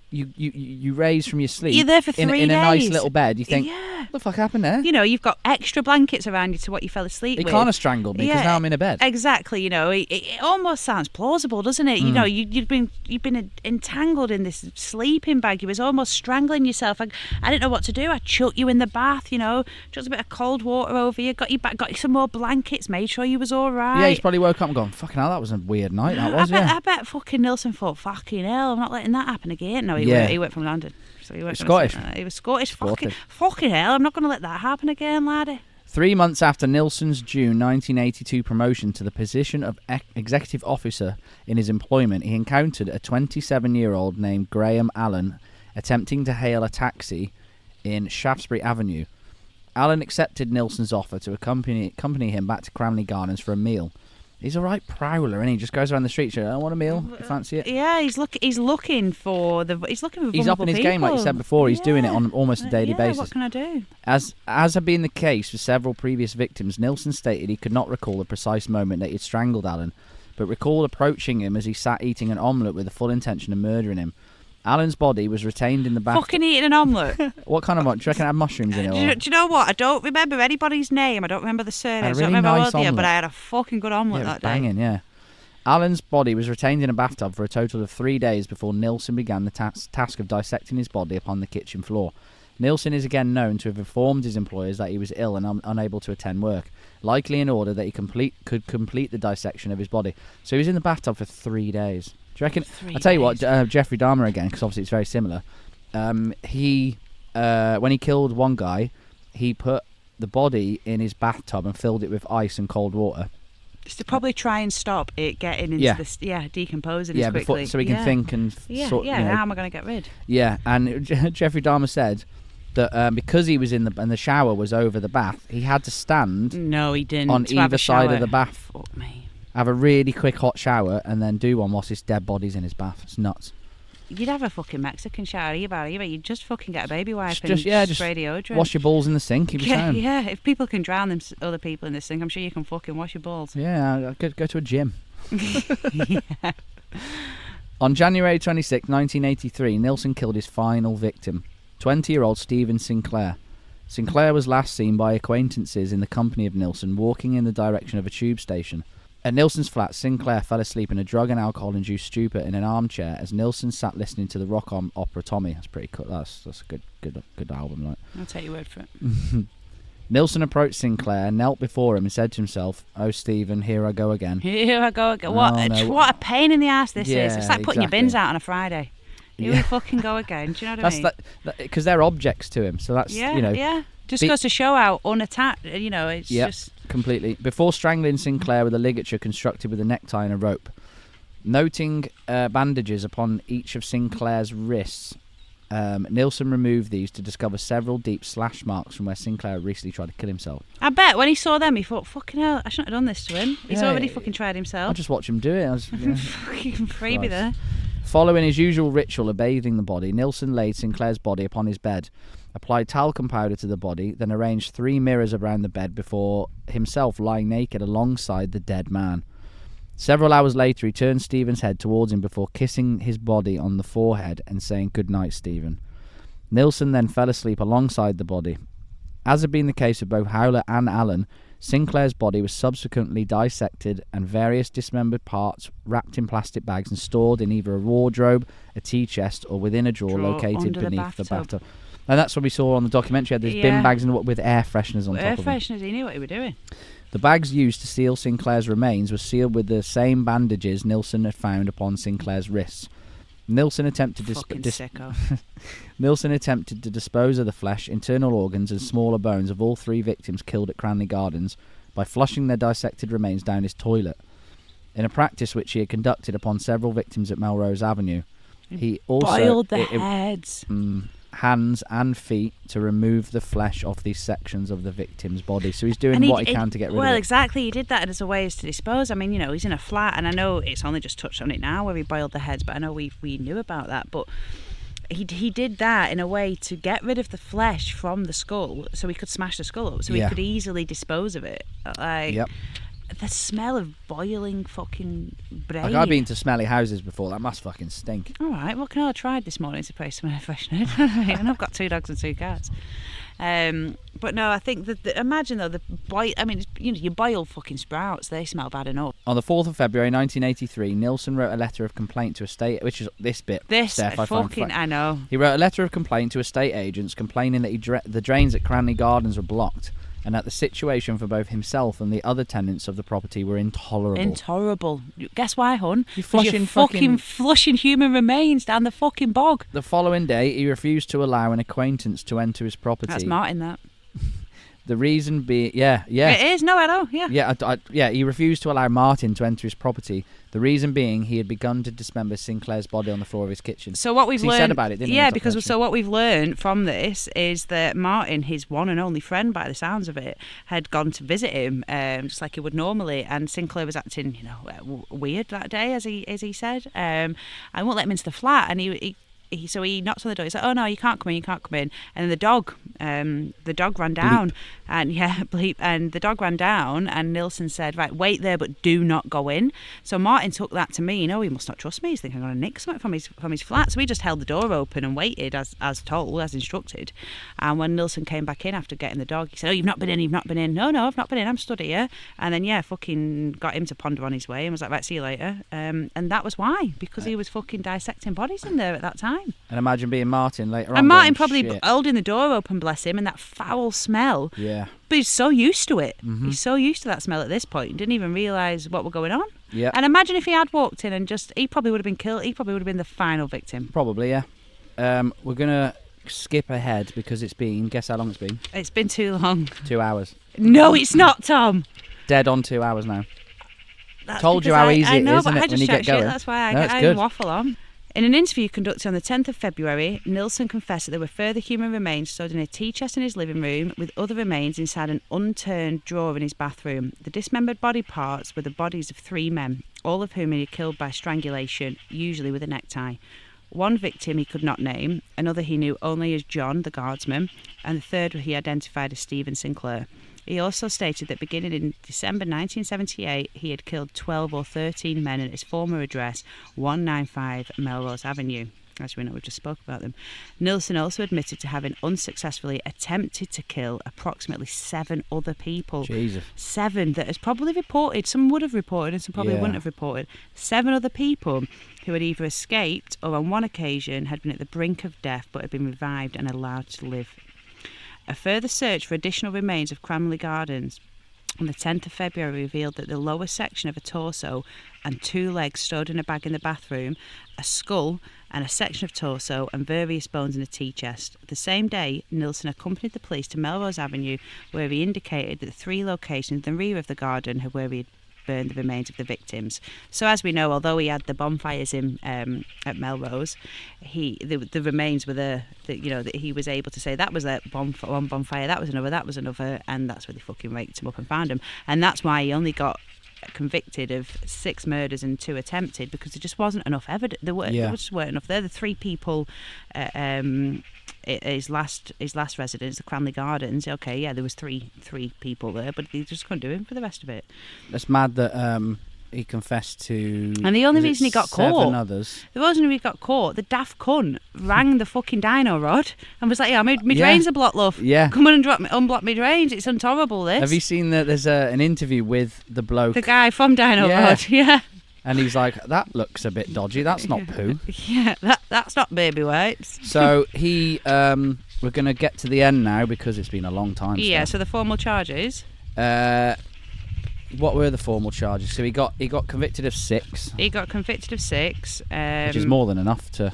[SPEAKER 3] raise from your sleep.
[SPEAKER 2] You're there for 3 days.
[SPEAKER 3] In a nice little bed. You think, what the fuck happened there?
[SPEAKER 2] You know, you've got extra blankets around you to what you fell asleep with.
[SPEAKER 3] He can't have strangled me because now I'm in a bed.
[SPEAKER 2] Exactly. You know, it almost sounds plausible, doesn't it? You know, you've been entangled in this sleeping bag. You was almost strangling yourself. I didn't know what to do. I chucked you in the bath. You know, just a bit of cold water over you. Got you back. Got you some more blankets. Made sure you was all right.
[SPEAKER 3] Yeah, he's probably woke up and gone, fucking hell, that was a weird night. That was.
[SPEAKER 2] I bet fucking Nilsen thought, fucking hell, I'm not letting that happen again. No, he went from London. So he went
[SPEAKER 3] Scottish.
[SPEAKER 2] He was Scottish. Fucking hell, I'm not going to let that happen again, laddie.
[SPEAKER 3] 3 months after Nilsen's June 1982 promotion to the position of executive officer in his employment, he encountered a 27-year-old named Graham Allen attempting to hail a taxi in Shaftesbury Avenue. Allen accepted Nilsen's offer to accompany him back to Cranley Gardens for a meal. He's a right prowler, and he just goes around the street. I want a meal. You fancy it?
[SPEAKER 2] Yeah, he's looking for vulnerable people.
[SPEAKER 3] He's up in his game, like you said before. He's doing it on almost a daily basis.
[SPEAKER 2] What can I do?
[SPEAKER 3] As had been the case with several previous victims, Nilsen stated he could not recall the precise moment that he'd strangled Allen, but recalled approaching him as he sat eating an omelette with the full intention of murdering him. Allen's body was retained in the bath.
[SPEAKER 2] Fucking eating an omelette.
[SPEAKER 3] What kind of omelette? Do you reckon it had mushrooms in it?
[SPEAKER 2] Do you know what? I don't remember anybody's name. I don't remember the surname. I don't remember how old they are, but I had a fucking good omelette that day.
[SPEAKER 3] Banging, yeah. Allen's body was retained in a bathtub for a total of 3 days before Nilsen began the task of dissecting his body upon the kitchen floor. Nilsen is again known to have informed his employers that he was ill and unable to attend work, likely in order that he could complete the dissection of his body. So he was in the bathtub for 3 days. Do you reckon? I'll tell you what, Jeffrey Dahmer again, because obviously it's very similar. When he killed one guy, he put the body in his bathtub and filled it with ice and cold water.
[SPEAKER 2] Just to probably try and stop it getting into this, decomposing as quickly.
[SPEAKER 3] So he can think and sort.
[SPEAKER 2] Yeah, how am I going to get rid?
[SPEAKER 3] Yeah, and Jeffrey Dahmer said that because he was and the shower was over the bath, he had to stand.
[SPEAKER 2] No, he didn't.
[SPEAKER 3] On either side of the bath.
[SPEAKER 2] Fuck me.
[SPEAKER 3] Have a really quick hot shower and then do one whilst his dead body's in his bath. It's nuts.
[SPEAKER 2] You'd have a fucking Mexican shower either. You'd just fucking get a baby wipe and
[SPEAKER 3] just
[SPEAKER 2] spray deodorant.
[SPEAKER 3] Wash your balls in the sink.
[SPEAKER 2] Yeah, if people can drown other people in the sink, I'm sure you can fucking wash your balls.
[SPEAKER 3] Yeah, go to a gym.
[SPEAKER 2] Yeah.
[SPEAKER 3] On January 26, 1983, Nilsen killed his final victim, 20-year-old Stephen Sinclair. Sinclair was last seen by acquaintances in the company of Nilsen walking in the direction of a tube station. At Nilsen's flat, Sinclair fell asleep in a drug and alcohol-induced stupor in an armchair as Nilsen sat listening to the rock opera Tommy. That's pretty cool. That's a good album, right?
[SPEAKER 2] I'll take your word for it.
[SPEAKER 3] Nilsen approached Sinclair, knelt before him, and said to himself, "Oh, Stephen, here I go again."
[SPEAKER 2] Here I go again. What a pain in the ass this is. It's like putting your bins out on a Friday. Here we fucking go again. Do you know what I mean?
[SPEAKER 3] Because they're objects to him. So that's,
[SPEAKER 2] yeah. Just goes to show how unattacked, it's just...
[SPEAKER 3] completely. Before strangling Sinclair with a ligature constructed with a necktie and a rope. Noting bandages upon each of Sinclair's wrists, Nilsen removed these to discover several deep slash marks from where Sinclair recently tried to kill himself.
[SPEAKER 2] I bet when he saw them, he thought, fucking hell, I shouldn't have done this to him. He's already fucking tried himself.
[SPEAKER 3] I'll just watch him do it.
[SPEAKER 2] Fucking freebie there.
[SPEAKER 3] Following his usual ritual of bathing the body, Nilsen laid Sinclair's body upon his bed, applied talcum powder to the body, then arranged 3 mirrors around the bed before himself lying naked alongside the dead man. Several hours later, he turned Stephen's head towards him before kissing his body on the forehead and saying, "Good night, Stephen." Nilsen then fell asleep alongside the body. As had been the case with both Howler and Allen, Sinclair's body was subsequently dissected and various dismembered parts wrapped in plastic bags and stored in either a wardrobe, a tea chest, or within a drawer located beneath the bathtub. And that's what we saw on the documentary. There's bin bags with air fresheners on top of them.
[SPEAKER 2] Air fresheners, he knew what he was doing.
[SPEAKER 3] The bags used to seal Sinclair's remains were sealed with the same bandages Nilsen had found upon Sinclair's wrists. Nilsen attempted to dispose of the flesh, internal organs and smaller bones of all 3 victims killed at Cranley Gardens by flushing their dissected remains down his toilet, in a practice which he had conducted upon several victims at Melrose Avenue. He also
[SPEAKER 2] boiled the heads,
[SPEAKER 3] hands and feet to remove the flesh off these sections of the victim's body. So he's doing what he can to get rid of it.
[SPEAKER 2] Well, exactly. He did that as a way to dispose. I mean, he's in a flat, and I know it's only just touched on it now where he boiled the heads, but I know we knew about that. But he did that in a way to get rid of the flesh from the skull, so he could smash the skull up, so he could easily dispose of it. The smell of boiling fucking brain.
[SPEAKER 3] I've been to smelly houses before. That must fucking stink.
[SPEAKER 2] All right. Well, I tried this morning to spray some air freshener. And I've got 2 dogs and 2 cats. But no, I think that imagine though you boil fucking sprouts. They smell bad enough.
[SPEAKER 3] On the 4th of February 1983, Nilsen wrote a letter of complaint to estate, which is this bit. Steph,
[SPEAKER 2] I know.
[SPEAKER 3] He wrote a letter of complaint to estate agents complaining that the drains at Cranley Gardens were blocked, and that the situation for both himself and the other tenants of the property were intolerable.
[SPEAKER 2] Intolerable. Guess why, hon?
[SPEAKER 3] You're flushing
[SPEAKER 2] flushing human remains down the fucking bog.
[SPEAKER 3] The following day, he refused to allow an acquaintance to enter his property.
[SPEAKER 2] That's Martin, that.
[SPEAKER 3] The reason being, It
[SPEAKER 2] is, no, hello,
[SPEAKER 3] Yeah, he refused to allow Martin to enter his property. The reason being, he had begun to dismember Sinclair's body on the floor of his kitchen.
[SPEAKER 2] So what we've learned...
[SPEAKER 3] He said about it, didn't he?
[SPEAKER 2] Yeah, so what we've learned from this is that Martin, his one and only friend by the sounds of it, had gone to visit him, just like he would normally, and Sinclair was acting, weird that day, as he said. I won't let him into the flat, and he knocks on the door. He's like, "Oh no, you can't come in." And the dog ran down, bleep. And the dog ran down, and Nilsen said, "Right, wait there, but do not go in." So Martin took that to mean, he must not trust me. He's thinking I'm going to nick something from his flat. So he just held the door open and waited as told, as instructed. And when Nilsen came back in after getting the dog, he said, "Oh, you've not been in." No, I've not been in. I'm stood here. And then fucking got him to ponder on his way and was like, "Right, see you later." And that was why, because he was fucking dissecting bodies in there at that time.
[SPEAKER 3] And imagine being Martin later on.
[SPEAKER 2] And Martin probably holding the door open, bless him, and that foul smell.
[SPEAKER 3] Yeah.
[SPEAKER 2] But he's so used to it.
[SPEAKER 3] Mm-hmm.
[SPEAKER 2] He's so used to that smell at this point. He didn't even realise what was going on.
[SPEAKER 3] Yeah.
[SPEAKER 2] And imagine if he had walked in and he probably would have been killed. He probably would have been the final victim.
[SPEAKER 3] Probably, yeah. We're going to skip ahead because guess how long it's been?
[SPEAKER 2] It's been too long.
[SPEAKER 3] 2 hours.
[SPEAKER 2] No, it's not, Tom.
[SPEAKER 3] Dead on 2 hours now.
[SPEAKER 2] That's
[SPEAKER 3] Told you how easy
[SPEAKER 2] I know,
[SPEAKER 3] it is,
[SPEAKER 2] but
[SPEAKER 3] isn't it, when you get going?
[SPEAKER 2] That's why I waffle on. In an interview conducted on the 10th of February, Nilsen confessed that there were further human remains stored in a tea chest in his living room, with other remains inside an unturned drawer in his bathroom. The dismembered body parts were the bodies of 3 men, all of whom he had killed by strangulation, usually with a necktie. One victim he could not name, another he knew only as John, the guardsman, and the third he identified as Stephen Sinclair. He also stated that beginning in December 1978, he had killed 12 or 13 men at his former address, 195 Melrose Avenue. As we know, we just spoke about them. Nilsen also admitted to having unsuccessfully attempted to kill approximately 7 other people.
[SPEAKER 3] Jesus.
[SPEAKER 2] 7 that is probably reported. Some would have reported and some probably wouldn't have reported. 7 other people who had either escaped or on one occasion had been at the brink of death but had been revived and allowed to live. A further search for additional remains of Cranley Gardens on the 10th of February revealed that the lower section of a torso and 2 legs stored in a bag in the bathroom, a skull and a section of torso and various bones in a tea chest. The same day, Nilsen accompanied the police to Melrose Avenue, where he indicated that 3 locations in the rear of the garden where he had burned the remains of the victims. So as we know, although he had the bonfires in at Melrose, the remains were that he was able to say that was one bonfire, that was another, and that's where they fucking raked him up and found him. And that's why he only got convicted of 6 murders and 2 attempted, because there just wasn't enough evidence. There just weren't enough. They're the 3 people his last residence, the Cranley Gardens. Okay, yeah, there was three people there, but they just couldn't do him for the rest of it.
[SPEAKER 3] That's mad that he confessed to.
[SPEAKER 2] And the only reason he got
[SPEAKER 3] 7
[SPEAKER 2] caught,
[SPEAKER 3] others.
[SPEAKER 2] the reason he got caught, the daft cunt rang the fucking dino rod and was like, "Yeah, my drains are blocked, love.
[SPEAKER 3] Yeah,
[SPEAKER 2] come on and unblock my drains. It's intolerable. This."
[SPEAKER 3] Have you seen that? There's an interview with the bloke,
[SPEAKER 2] the guy from Dino Rod. Yeah.
[SPEAKER 3] And he's like, that looks a bit dodgy. That's not poo.
[SPEAKER 2] Yeah, that's not baby wipes.
[SPEAKER 3] So we're going to get to the end now because it's been a long time.
[SPEAKER 2] Yeah, so the formal charges.
[SPEAKER 3] What were the formal charges? So he got convicted of 6.
[SPEAKER 2] He got convicted of 6.
[SPEAKER 3] Which is more than enough to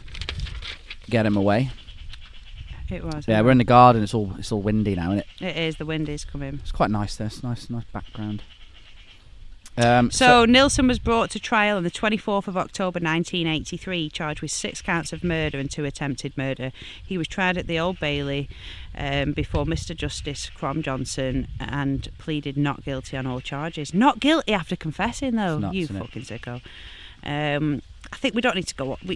[SPEAKER 3] get him away.
[SPEAKER 2] It was.
[SPEAKER 3] Yeah, we're in the garden. It's all windy now, isn't it?
[SPEAKER 2] It is. The wind is coming.
[SPEAKER 3] It's quite nice there. It's nice background.
[SPEAKER 2] So Nilsen was brought to trial on the 24th of October 1983, charged with 6 counts of murder and 2 attempted murder. He was tried at the Old Bailey before Mr. Justice Crom Johnson and pleaded not guilty on all charges. Not guilty after confessing, though.
[SPEAKER 3] Nuts,
[SPEAKER 2] you fucking sicko. I think we don't need to go on. We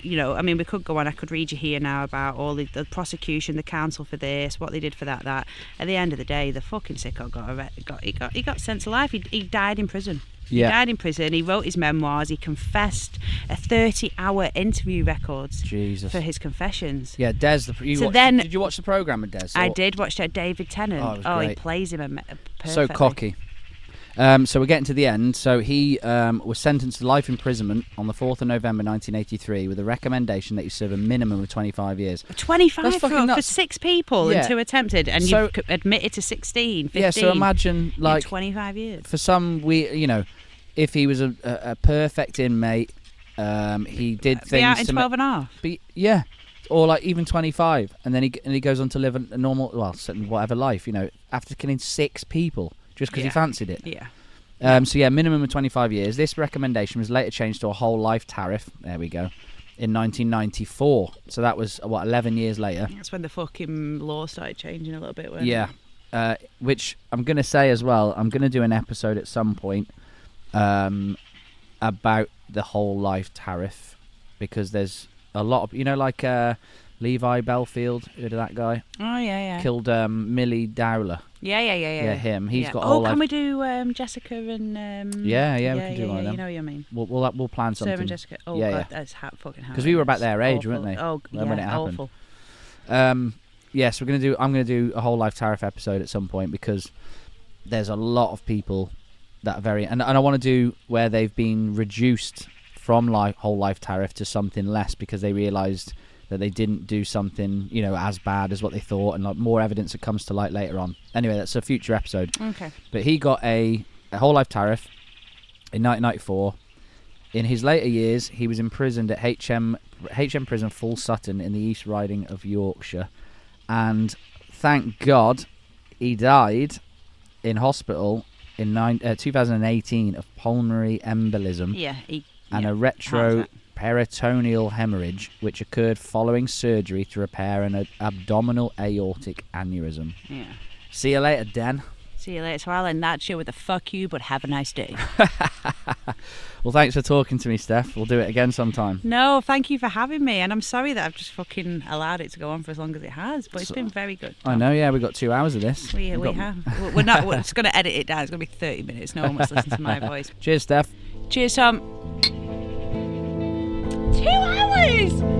[SPEAKER 2] could go on. I could read you here now about all the prosecution, the counsel for this, what they did for that. At the end of the day, the fucking sicko got sent to life. He died in prison.
[SPEAKER 3] Yeah.
[SPEAKER 2] He died in prison. He wrote his memoirs. He confessed a 30-hour interview records for his confessions.
[SPEAKER 3] Yeah, Des. Did you watch the programme with Des?
[SPEAKER 2] I did watch that. David Tennant.
[SPEAKER 3] Great.
[SPEAKER 2] He plays him perfectly.
[SPEAKER 3] So cocky. So we're getting to the end. So he was sentenced to life imprisonment on the 4th of November 1983 with a recommendation that he serve a minimum of 25 years.
[SPEAKER 2] 25 for 6 people and 2 attempted, and
[SPEAKER 3] so,
[SPEAKER 2] you've admitted to 16, 15.
[SPEAKER 3] Yeah, so imagine, like,
[SPEAKER 2] 25 years.
[SPEAKER 3] For some, if he was a perfect inmate, he did things
[SPEAKER 2] be out in
[SPEAKER 3] to
[SPEAKER 2] 12 and a half.
[SPEAKER 3] Yeah, or like even 25, and then he goes on to live a normal, whatever life, after killing 6 people. Just because he fancied it.
[SPEAKER 2] Yeah.
[SPEAKER 3] Minimum of 25 years. This recommendation was later changed to a whole life tariff. There we go. In 1994. So that was, 11 years later.
[SPEAKER 2] That's when the fucking law started changing a little bit, wasn't
[SPEAKER 3] it? Which I'm going to say as well, I'm going to do an episode at some point about the whole life tariff, because there's a lot of, Levi Belfield, heard of that guy?
[SPEAKER 2] Oh, yeah.
[SPEAKER 3] Killed Millie Dowler.
[SPEAKER 2] Yeah,
[SPEAKER 3] him. He's got a
[SPEAKER 2] whole
[SPEAKER 3] whole
[SPEAKER 2] life.
[SPEAKER 3] life.
[SPEAKER 2] Can we do Jessica and...
[SPEAKER 3] we can do one of them.
[SPEAKER 2] You know what I mean.
[SPEAKER 3] We'll plan something.
[SPEAKER 2] Sarah and Jessica. Oh,
[SPEAKER 3] yeah,
[SPEAKER 2] God, that's fucking hard.
[SPEAKER 3] Because we were about their age,
[SPEAKER 2] awful.
[SPEAKER 3] weren't they?
[SPEAKER 2] Oh,
[SPEAKER 3] when it happened.
[SPEAKER 2] awful.
[SPEAKER 3] So I'm going to do a whole life tariff episode at some point, because there's a lot of people that are very... And I want to do where they've been reduced from whole life tariff to something less, because they realised that they didn't do something, as bad as what they thought, and like more evidence that comes to light later on. Anyway, that's a future episode.
[SPEAKER 2] Okay.
[SPEAKER 3] But he got a whole life tariff in 1994. In his later years, he was imprisoned at HM Prison Full Sutton in the East Riding of Yorkshire, and thank God he died in hospital in 2018 of pulmonary embolism.
[SPEAKER 2] Yeah.
[SPEAKER 3] And a retroperitoneal hemorrhage, which occurred following surgery to repair an abdominal aortic aneurysm.
[SPEAKER 2] Yeah.
[SPEAKER 3] See you later, Dan.
[SPEAKER 2] See you later. So I'll end that show with a fuck you, but have a nice day.
[SPEAKER 3] Well, thanks for talking to me, Steph. We'll do it again sometime.
[SPEAKER 2] No, thank you for having me. And I'm sorry that I've just fucking allowed it to go on for as long as it has, but it's been very good.
[SPEAKER 3] I know, yeah. We got 2 hours of this.
[SPEAKER 2] We have. We're just going to edit it down. It's going to be 30 minutes. No one wants to listen to my voice.
[SPEAKER 3] Cheers, Steph.
[SPEAKER 2] Cheers, Tom. 2 hours!